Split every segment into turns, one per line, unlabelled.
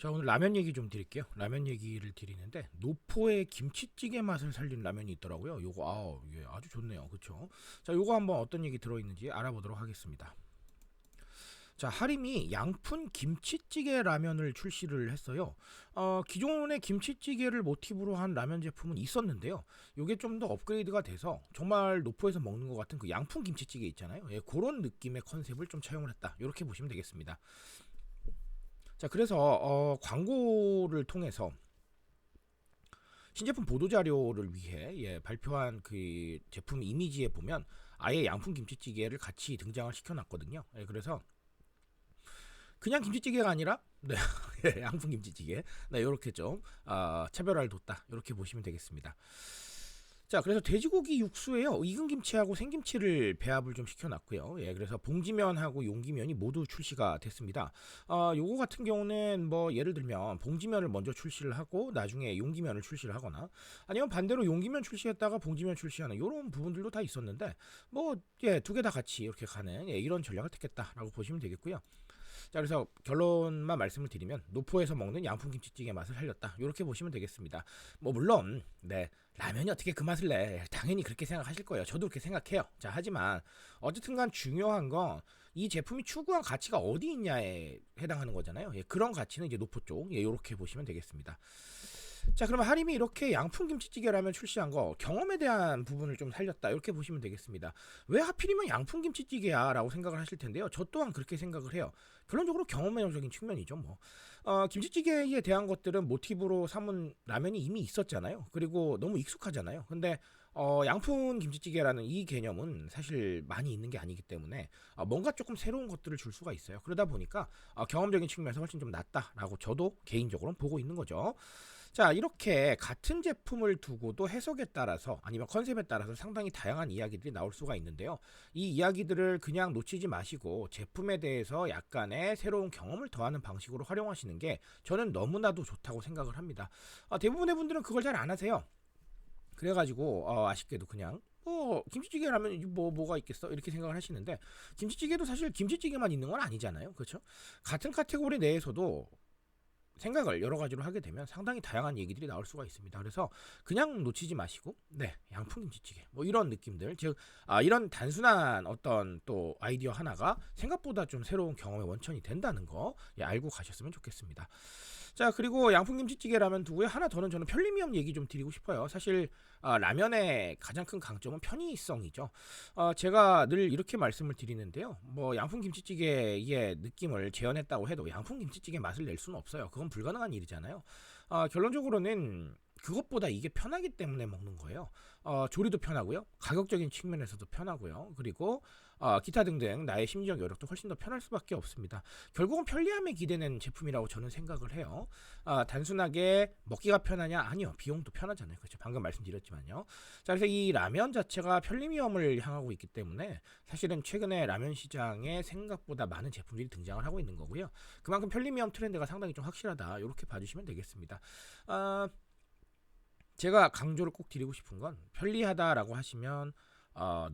자, 오늘 라면 얘기 좀 드릴게요. 라면 얘기를 드리는데 노포의 김치찌개 맛을 살린 라면이 있더라고요. 요거 이게 아주 좋네요. 그쵸? 자, 요거 한번 어떤 얘기 들어있는지 알아보도록 하겠습니다. 자, 하림이 양푼 김치찌개 라면을 출시를 했어요. 기존의 김치찌개를 모티브로 한 라면 제품은 있었는데요. 요게 좀 더 업그레이드가 돼서 정말 노포에서 먹는 것 같은 그 양푼 김치찌개 있잖아요. 예, 그런 느낌의 컨셉을 좀 차용을 했다. 이렇게 보시면 되겠습니다. 자, 그래서 광고를 통해서 신제품 보도자료를 위해 발표한 그 제품 이미지에 보면 아예 양푼 김치찌개를 같이 등장을 시켜놨거든요. 예, 그래서 그냥 김치찌개가 아니라 네, 양푼 김치찌개 이렇게 좀 차별화를 뒀다 이렇게 보시면 되겠습니다. 자, 그래서 돼지고기 육수에요 익은 김치하고 생김치를 배합을 좀 시켜놨고요. 예, 그래서 봉지면하고 용기면이 모두 출시가 됐습니다. 요거 같은 경우는 뭐 예를 들면 봉지면을 먼저 출시를 하고 나중에 용기면을 출시를 하거나 아니면 반대로 용기면 출시했다가 봉지면 출시하는 이런 부분들도 다 있었는데 뭐 두 개 다 같이 이렇게 가는 이런 전략을 택했다라고 보시면 되겠고요. 자, 그래서 결론만 말씀을 드리면 노포에서 먹는 양푼 김치찌개 맛을 살렸다 이렇게 보시면 되겠습니다. 뭐 물론 라면이 어떻게 그 맛을 내 당연히 그렇게 생각하실 거예요. 저도 그렇게 생각해요. 자, 하지만 어쨌든간 중요한 건 이 제품이 추구한 가치가 어디 있냐에 해당하는 거잖아요. 그런 가치는 이제 노포 쪽 이렇게 보시면 되겠습니다. 자, 그러면 하림이 이렇게 양푼 김치찌개 라면 출시한 거 경험에 대한 부분을 좀 살렸다 이렇게 보시면 되겠습니다. 왜 하필이면 양푼 김치찌개야 라고 생각을 하실 텐데요. 저 또한 그렇게 생각을 해요. 결론적으로 경험적인 측면이죠. 뭐 김치찌개에 대한 것들은 모티브로 삼은 라면이 이미 있었잖아요. 그리고 너무 익숙하잖아요. 근데 양푼 김치찌개라는 이 개념은 사실 많이 있는 게 아니기 때문에 뭔가 조금 새로운 것들을 줄 수가 있어요. 그러다 보니까 경험적인 측면에서 훨씬 좀 낫다라고 저도 개인적으로는 보고 있는 거죠. 자, 이렇게 같은 제품을 두고도 해석에 따라서 아니면 컨셉에 따라서 상당히 다양한 이야기들이 나올 수가 있는데요. 이 이야기들을 그냥 놓치지 마시고 제품에 대해서 약간의 새로운 경험을 더하는 방식으로 활용하시는 게 저는 너무나도 좋다고 생각을 합니다. 대부분의 분들은 그걸 잘 안 하세요. 그래가지고 아쉽게도 그냥 김치찌개라면 뭐가 있겠어 이렇게 생각을 하시는데 김치찌개도 사실 김치찌개만 있는 건 아니잖아요. 그렇죠? 같은 카테고리 내에서도 생각을 여러 가지로 하게 되면 상당히 다양한 얘기들이 나올 수가 있습니다. 그래서 그냥 놓치지 마시고 양푼 김치찌개 뭐 이런 느낌들 즉 이런 단순한 어떤 또 아이디어 하나가 생각보다 좀 새로운 경험의 원천이 된다는 거 알고 가셨으면 좋겠습니다. 자, 그리고 양푼 김치찌개 라면 두고요. 하나 더는 저는 편리함 얘기 좀 드리고 싶어요. 사실 라면의 가장 큰 강점은 편의성이죠. 제가 늘 이렇게 말씀을 드리는데요. 뭐 양푼 김치찌개의 느낌을 재현했다고 해도 양푼 김치찌개 맛을 낼 수는 없어요. 그건 불가능한 일이잖아요. 결론적으로는 그것보다 이게 편하기 때문에 먹는 거예요. 조리도 편하고요. 가격적인 측면에서도 편하고요. 그리고 기타 등등 나의 심리적 여력도 훨씬 더 편할 수밖에 없습니다. 결국은 편리함에 기대는 제품이라고 저는 생각을 해요. 단순하게 먹기가 편하냐? 아니요. 비용도 편하잖아요. 그렇죠. 방금 말씀드렸지만요. 자, 그래서 이 라면 자체가 편리함을 향하고 있기 때문에 사실은 최근에 라면 시장에 생각보다 많은 제품들이 등장을 하고 있는 거고요. 그만큼 편리함 트렌드가 상당히 좀 확실하다. 이렇게 봐주시면 되겠습니다. 제가 강조를 꼭 드리고 싶은 건 편리하다라고 하시면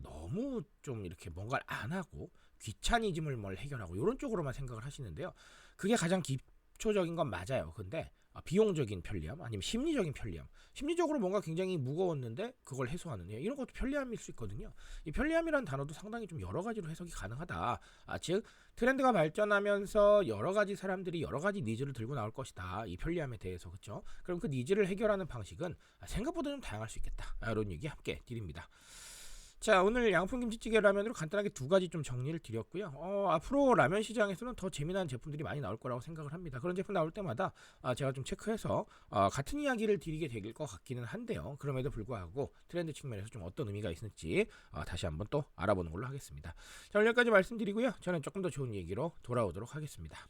너무 좀 이렇게 뭔가를 안 하고 귀차니즘을 뭘 해결하고 이런 쪽으로만 생각을 하시는데요. 그게 가장 기초적인 건 맞아요. 근데 비용적인 편리함 아니면 심리적인 편리함 심리적으로 뭔가 굉장히 무거웠는데 그걸 해소하는 이런 것도 편리함일 수 있거든요. 이 편리함이라는 단어도 상당히 좀 여러 가지로 해석이 가능하다. 즉 트렌드가 발전하면서 여러 가지 사람들이 여러 가지 니즈를 들고 나올 것이다. 이 편리함에 대해서 그렇죠. 그럼 그 니즈를 해결하는 방식은 생각보다 좀 다양할 수 있겠다. 이런 얘기 함께 드립니다. 자, 오늘 양푼 김치찌개 라면으로 간단하게 두 가지 좀 정리를 드렸고요. 앞으로 라면 시장에서는 더 재미난 제품들이 많이 나올 거라고 생각을 합니다. 그런 제품 나올 때마다 제가 좀 체크해서 같은 이야기를 드리게 될 것 같기는 한데요. 그럼에도 불구하고 트렌드 측면에서 좀 어떤 의미가 있을지 다시 한번 또 알아보는 걸로 하겠습니다. 자, 오늘 여기까지 말씀드리고요. 저는 조금 더 좋은 얘기로 돌아오도록 하겠습니다.